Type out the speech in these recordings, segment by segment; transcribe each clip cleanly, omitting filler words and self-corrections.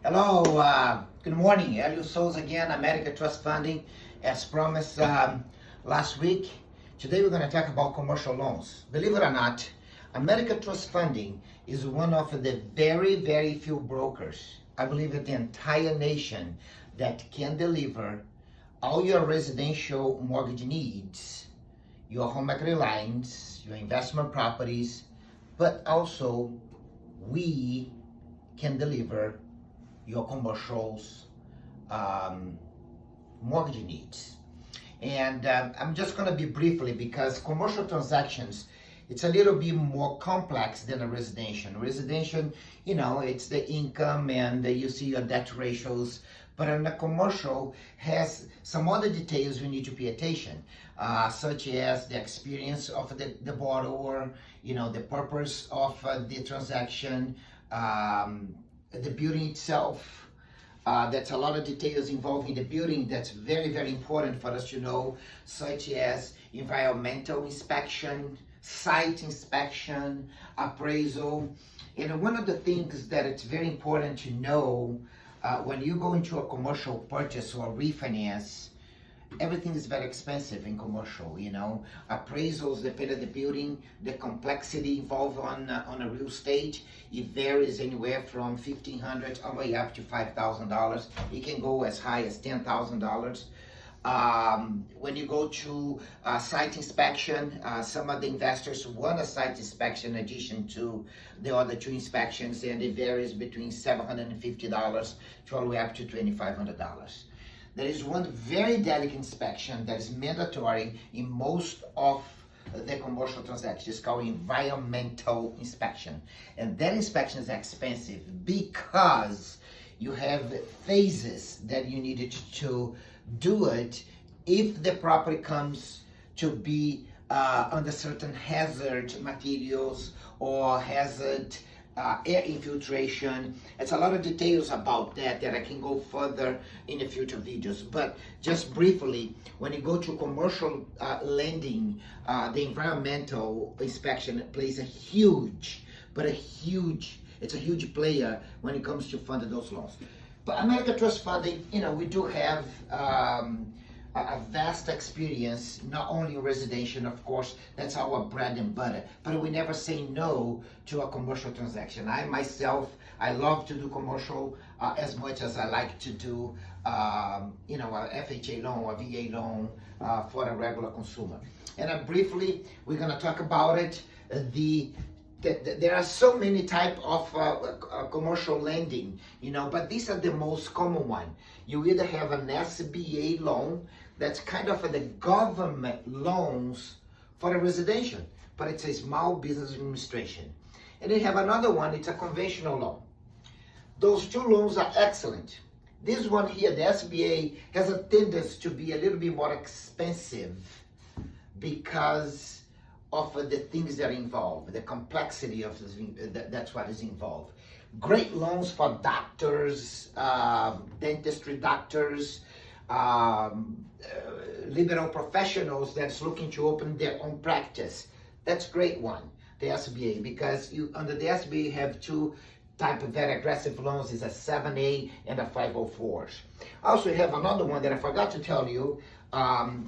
Hello, good morning. Elio Souza again, America Trust Funding. As promised last week, today we're going to talk about commercial loans. Believe it or not, America Trust Funding is one of the very few brokers, I believe in the entire nation, that can deliver all your residential mortgage needs, your home equity lines, your investment properties, but also we can deliver your commercials mortgage needs. And I'm just going to be briefly because commercial transactions, it's a little bit more complex than a residential. Residential, it's the income and you see your debt ratios. But in a commercial has some other details we need to pay attention, such as the experience of the borrower, the purpose of the transaction, the building itself. That's a lot of details involving the building that's very important for us to know, such as environmental inspection, site inspection, appraisal. And one of the things that it's very important to know when you go into a commercial purchase or refinance, everything is very expensive in commercial, appraisals depend on the building, the complexity involved on a real estate. It varies anywhere from $1,500 all the way up to $5,000. It can go as high as $10,000. When you go to site inspection, some of the investors want a site inspection in addition to the other two inspections, and it varies between $750 to all the way up to $2,500. There is one very delicate inspection that is mandatory in most of the commercial transactions. It's called environmental inspection. And that inspection is expensive because you have phases that you needed to do it if the property comes to be under certain hazard materials or hazard air infiltration. It's a lot of details about that I can go further in the future videos. But just briefly, when you go to commercial lending, the environmental inspection plays a huge player when it comes to funding those loans. But America Trust Funding, we do have a vast experience, not only in residential, of course, that's our bread and butter, but we never say no to a commercial transaction. I love to do commercial as much as I like to do, a FHA loan, a VA loan for a regular consumer. And briefly, we're gonna talk about it. There are so many type of commercial lending, but these are the most common one. You either have an SBA loan, that's kind of the government loans for a residential, but it's a small business administration. And then you have another one, it's a conventional loan. Those two loans are excellent. This one here, the SBA, has a tendency to be a little bit more expensive because of the things that are involved, the complexity of that's what is involved. Great loans for doctors, dentistry doctors, liberal professionals that's looking to open their own practice. That's great one, the SBA, because under the SBA you have two type of very aggressive loans, is a 7A and a 504s. Also, you have another one that I forgot to tell you,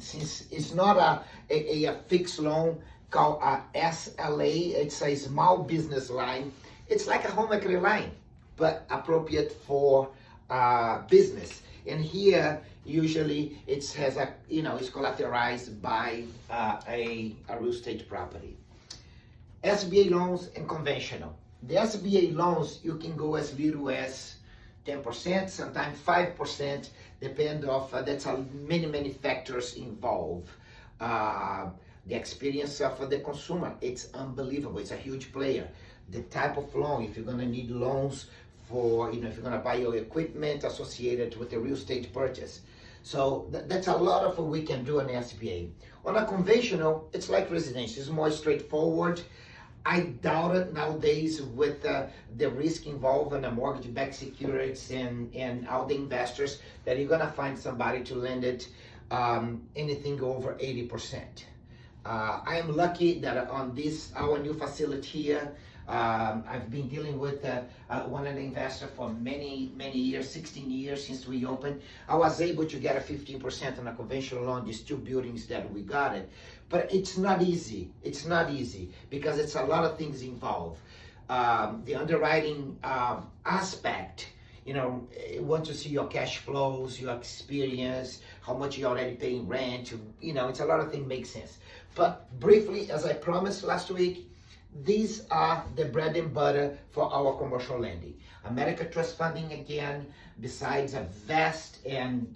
since it's not a fixed loan, called a SLA. It's a small business line. It's like a home equity line, but appropriate for business. And here, usually, it's collateralized by a real estate property. SBA loans and conventional. The SBA loans, you can go as little as 10%, sometimes 5%, depend of, that's many factors involved. The experience of the consumer, it's unbelievable. It's a huge player. The type of loan, if you're gonna need loans for, if you're gonna buy your equipment associated with the real estate purchase. So that's a lot of what we can do on SBA. On a conventional, it's like residential. It's more straightforward. I doubt it nowadays with the risk involved in the mortgage-backed securities and all the investors that you're gonna find somebody to lend it anything over 80%. I am lucky that on this, our new facility here, I've been dealing with one of the investors for many years, 16 years since we opened. I was able to get a 15% on a conventional loan, these 2 buildings that we got it. But it's not easy. It's not easy because it's a lot of things involved. The underwriting aspect, you know, want to see your cash flows, your experience, how much you're already paying rent, you know, it's a lot of things make sense. But briefly, as I promised last week, these are the bread and butter for our commercial lending. America Trust Funding, again, besides a vast and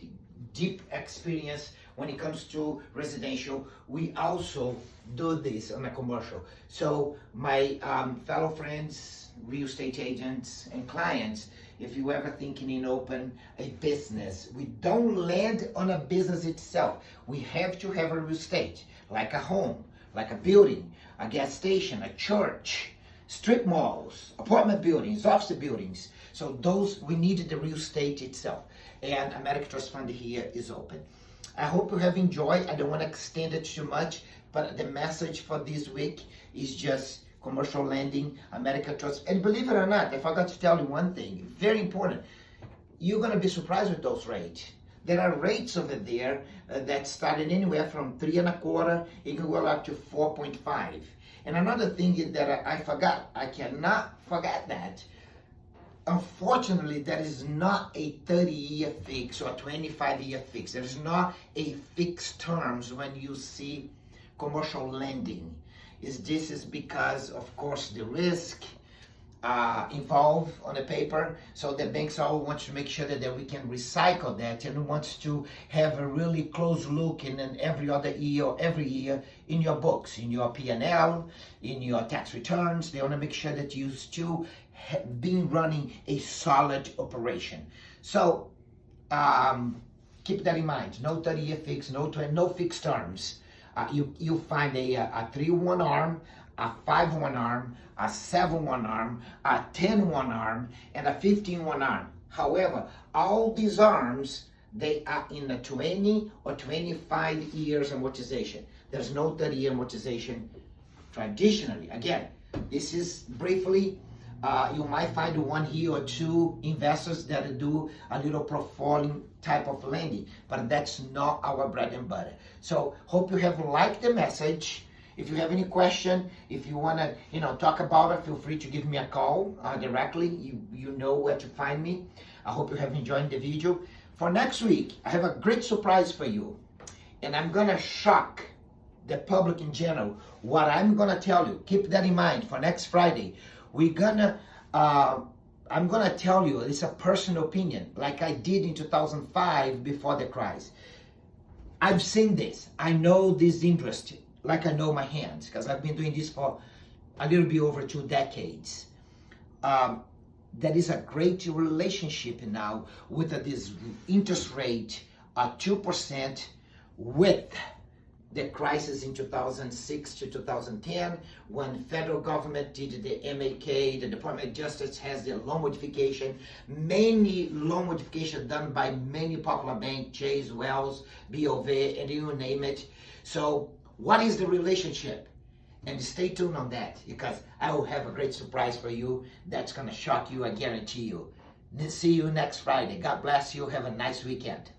deep experience when it comes to residential, we also do this on a commercial. So my fellow friends, real estate agents and clients, if you ever thinking in open a business, we don't lend on a business itself. We have to have a real estate, like a home, like a building, a gas station, a church, strip malls, apartment buildings, office buildings. So those, we needed the real estate itself. And America Trust Fund here is open. I hope you have enjoyed. I don't want to extend it too much, but the message for this week is just commercial lending, America Trust. And believe it or not, I forgot to tell you one thing, very important. You're going to be surprised with those rates. There are rates over there that started anywhere from 3.25%, it can go up to 4.5. And another thing is that I forgot, I cannot forget that. Unfortunately, there is not a 30-year fix or 25-year fix. There is not a fixed terms when you see commercial lending. This is because, of course, the risk involved on the paper. So the banks all want to make sure that we can recycle that and wants to have a really close look in every other year or every year in your books, in your P&L, in your tax returns. They want to make sure that you still been running a solid operation. So keep that in mind. No 30-year fix, no fixed terms. You find a 3-1 arm, a 5-1 arm, a 7-1 arm, a 10-1 arm, and a 15-1 arm. However, all these arms, they are in the 20 or 25 years amortization. There's no 30-year amortization traditionally. Again, this is briefly, you might find one here or two investors that do a little portfolio type of lending, but that's not our bread and butter. So hope you have liked the message. If you have any question, if you want to talk about it, feel free to give me a call directly. You know where to find me. I hope you have enjoyed the video. For next week, I have a great surprise for you, and I'm gonna shock the public in general. What I'm gonna tell you, keep that in mind for next Friday. I'm gonna tell you, it's a personal opinion, like I did in 2005 before the crisis. I've seen this. I know this industry like I know my hands, because I've been doing this for a little bit over 2 decades. There is a great relationship now with this interest rate at 2% with the crisis in 2006 to 2010, when federal government did the MAK, the Department of Justice has the loan modification, many loan modification done by many popular banks, Chase, Wells, BOV, and you name it. So what is the relationship? And stay tuned on that, because I will have a great surprise for you that's going to shock you, I guarantee you. See you next Friday. God bless you. Have a nice weekend.